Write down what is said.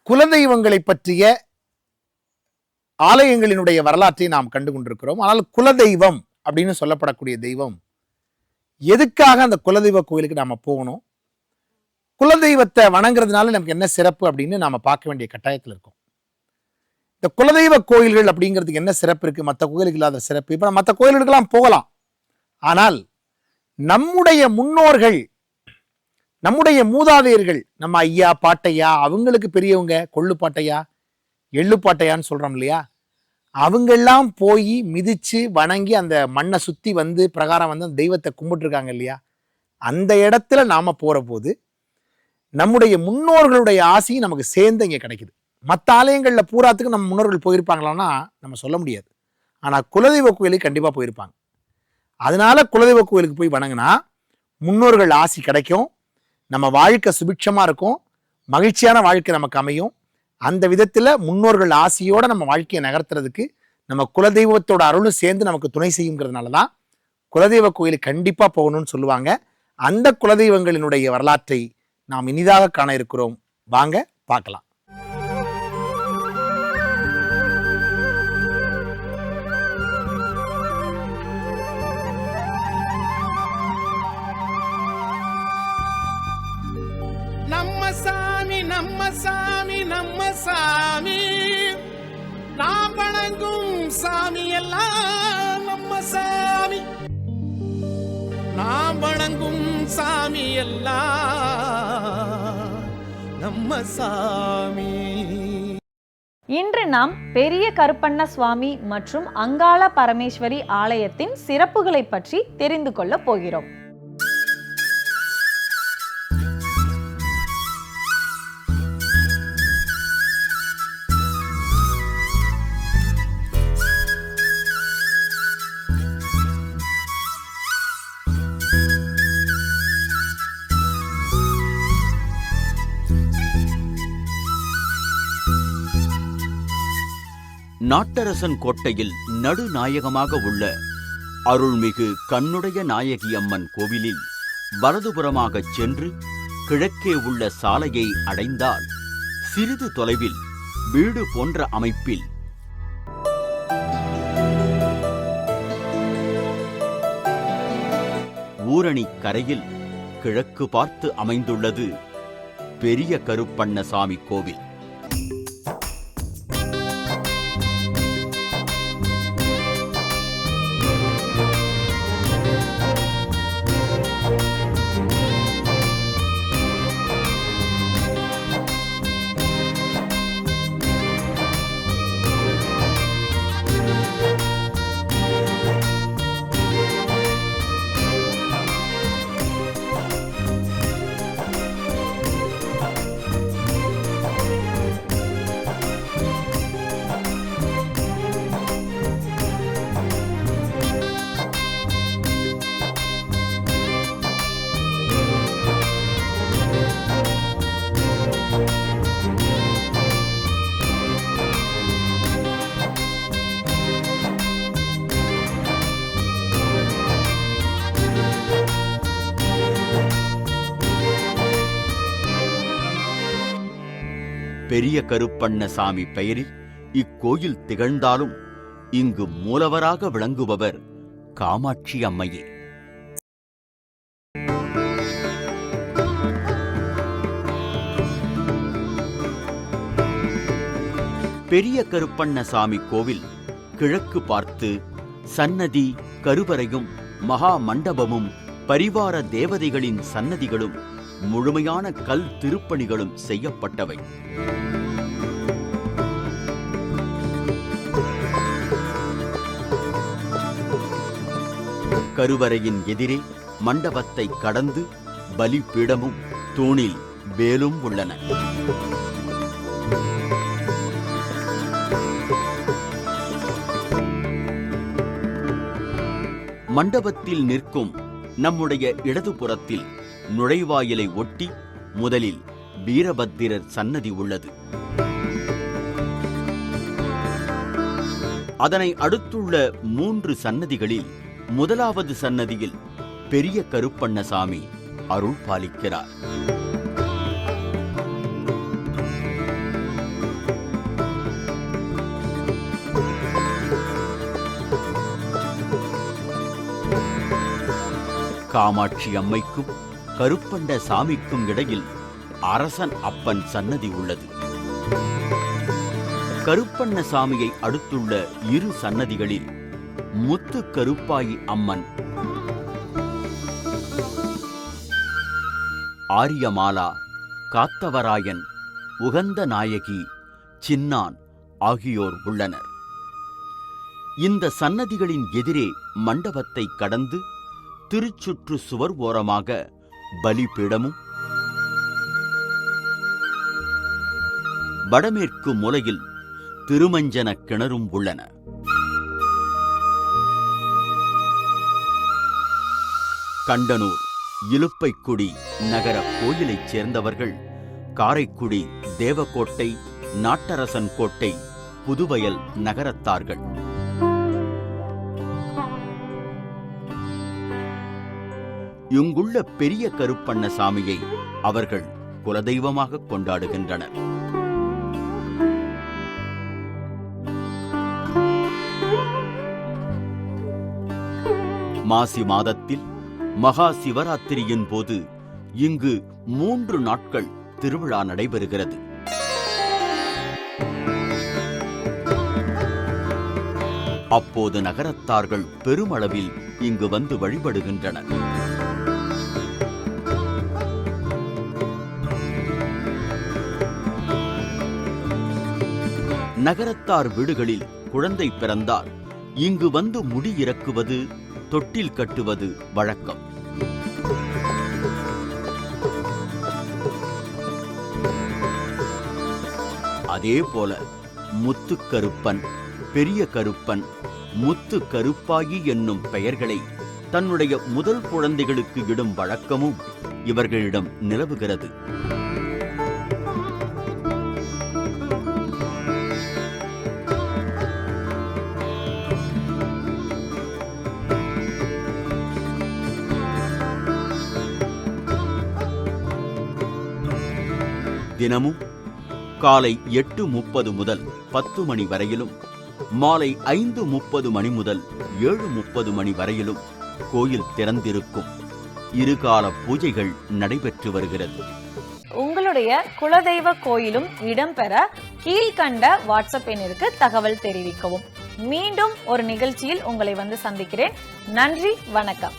குலதெய்வங்களை பற்றிய ஆலயங்களினுடைய வரலாற்றை நாம் கண்டு கொண்டிருக்கிறோம். ஆனால் குலதெய்வம் அப்படின்னு சொல்லப்படக்கூடிய தெய்வம், எதுக்காக அந்த குலதெய்வ கோயிலுக்கு நாம போகணும், குலதெய்வத்தை வணங்குறதுனால நமக்கு என்ன சிறப்பு அப்படின்னு நாம பார்க்க வேண்டிய கட்டாயத்தில் இருக்கோம். இந்த குலதெய்வ கோயில்கள் அப்படிங்கிறதுக்கு என்ன சிறப்பு இருக்கு, மற்ற கோயிலுக்கு இல்லாத சிறப்பு? இப்ப மற்ற கோயில்களுக்கெல்லாம் போகலாம், ஆனால் நம்முடைய முன்னோர்கள், நம்முடைய மூதாதையர்கள், நம்ம ஐயா பாட்டையா, அவங்களுக்கு பெரியவங்க கொள்ளு பாட்டையா எள்ளு பாட்டையான்னு சொல்றோம் இல்லையா, அவங்கெல்லாம் போய் மிதிச்சு வணங்கி அந்த மண்ணை சுத்தி வந்து பிரகாரம் வந்து அந்த தெய்வத்தை கும்பிட்டுருக்காங்க இல்லையா, அந்த இடத்துல நாம போற போது நம்முடைய முன்னோர்களுடைய ஆசையும் நமக்கு சேர்ந்து இங்கே கிடைக்குது. மற்ற ஆலயங்கள்ல பூராத்துக்கு நம்ம முன்னோர்கள் போயிருப்பாங்களான்னா நம்ம சொல்ல முடியாது. ஆனா குலதெய்வ கோயிலுக்கு கண்டிப்பா போயிருப்பாங்க. அதனால குலதெய்வ கோயிலுக்கு போய் வணங்கினா முன்னோர்கள் ஆசி கிடைக்கும், நம்ம வாழ்க்கை சுபிட்சமா இருக்கும், மகிழ்ச்சியான வாழ்க்கை நமக்கு அமையும். அந்த விதத்துல முன்னோர்கள் ஆசியோட நம்ம வாழ்க்கையை நகர்த்துறதுக்கு நம்ம குலதெய்வத்தோட அருளும் சேர்ந்து நமக்கு துணை செய்யுங்கிறதுனாலதான் குலதெய்வ கோயிலுக்கு கண்டிப்பா போகணும்னு சொல்லுவாங்க. அந்த குலதெய்வங்களினுடைய வரலாற்றை நாம் இனிதாக காண இருக்கிறோம். வாங்க பார்க்கலாம். நம்ம சாமி நம்ம சாமி நம்ம சாமி, நாம் வணங்கும் சாமி எல்லாம் நம்ம சாமி, நாம் வணங்கும் சாமி எல்லாம் நம்ம சாமி. இன்று நாம் பெரிய கருப்பண்ண சுவாமி மற்றும் அங்காள பரமேஸ்வரி ஆலயத்தின் சிறப்புகளை பற்றி தெரிந்து கொள்ள போகிறோம். நாட்டரசன் கோட்டையில் நடுநாயகமாக உள்ள அருள்மிகு கண்ணுடைய நாயகி அம்மன் கோவிலில் வலதுபுறமாகச் சென்று கிழக்கே உள்ள சாலையை அடைந்தால் சிறிது தொலைவில் வீடு போன்ற அமைப்பில் ஊரணி கரையில் கிழக்கு பார்த்து அமைந்துள்ளது பெரிய கருப்பண்ணசாமி கோவில். பெரிய கருப்பண்ணசாமி பெயரில் இக்கோயில் திகழ்ந்தாலும் இங்கு மூலவராக விளங்குபவர் காமாட்சி அம்மையே. பெரிய கருப்பண்ணசாமி கோவில் கிழக்கு பார்த்து சன்னதி, கருவறையும் மகா மண்டபமும் பரிவார தேவதைகளின் சன்னதிகளும் முழுமையான கல் திருப்பணிகளும் செய்யப்பட்டவை. கருவறையின் எதிரே மண்டபத்தை கடந்து பலிபீடமும் தூணில் வேலும் உள்ளன. மண்டபத்தில் நிற்கும் நம்முடைய இடதுபுறத்தில் நுழைவாயிலை ஒட்டி முதலில் வீரபத்திரர் சன்னதி உள்ளது. அதனை அடுத்துள்ள 3 சன்னதிகளில் முதலாவது சன்னதியில் பெரிய கருப்பண்ணசாமி அருள் பாலிக்கிறார். காமாட்சி அம்மைக்கும் கருப்பண்ண சாமிக்கும் இடையில் அரசன் அப்பன் சன்னதி உள்ளது. கருப்பண்ண சாமியை அடுத்துள்ள இரு சன்னதிகளில் முத்து கருப்பாயி அம்மன், ஆரியமாலா, காத்தவராயன், உகந்த நாயகி, சின்னான் ஆகியோர் உள்ளனர். இந்த சன்னதிகளின் எதிரே மண்டபத்தை கடந்து திருச்சுற்று சுவர் ஓரமாக பலிபீடமும், வடமேற்கு மூலையில் திருமஞ்சன கிணறும் உள்ளன. கண்டனூர் இலுப்பைக்குடி நகர கோயிலைச் சேர்ந்தவர்கள் காரைக்குடி, தேவக்கோட்டை, நாட்டரசன் கோட்டை, புதுவயல் நகரத்தார்கள். இங்குள்ள பெரிய கருப்பண்ண சாமியை அவர்கள் குலதெய்வமாக கொண்டாடுகின்றனர். மாசி மாதத்தில் மகா சிவராத்திரியின் போது இங்கு 3 நாட்கள் திருவிழா நடைபெறுகிறது. அப்போது நகரத்தார்கள் பெருமளவில் இங்கு வந்து வழிபடுகின்றனர். நகரத்தார் வீடுகளில் குழந்தை பிறந்தால் இங்கு வந்து முடி இறக்குவது, தொட்டில் கட்டுவது வழக்கம். அதேபோல முத்துக்கருப்பன், பெரிய கருப்பன், முத்து கருப்பாயி என்னும் பெயர்களை தன்னுடைய முதல் குழந்தைகளுக்கு இடும் வழக்கமும் இவர்களிடம் நிலவுகிறது. தினமும் காலை 8:30 முதல் 10 மணி வரையிலும், மாலை 5:30 மணி முதல் 7:30 மணி வரையிலும் கோயில் திறந்திருக்கும். இருகால பூஜைகள் நடைபெற்று வருகிறது. உங்களுடைய குலதெய்வ கோயிலும் இடம்பெற கீழ்கண்ட வாட்ஸ்அப் எண்ணிற்கு தகவல் தெரிவிக்கவும். மீண்டும் ஒரு நிகழ்ச்சியில் உங்களை வந்து சந்திக்கிறேன். நன்றி, வணக்கம்.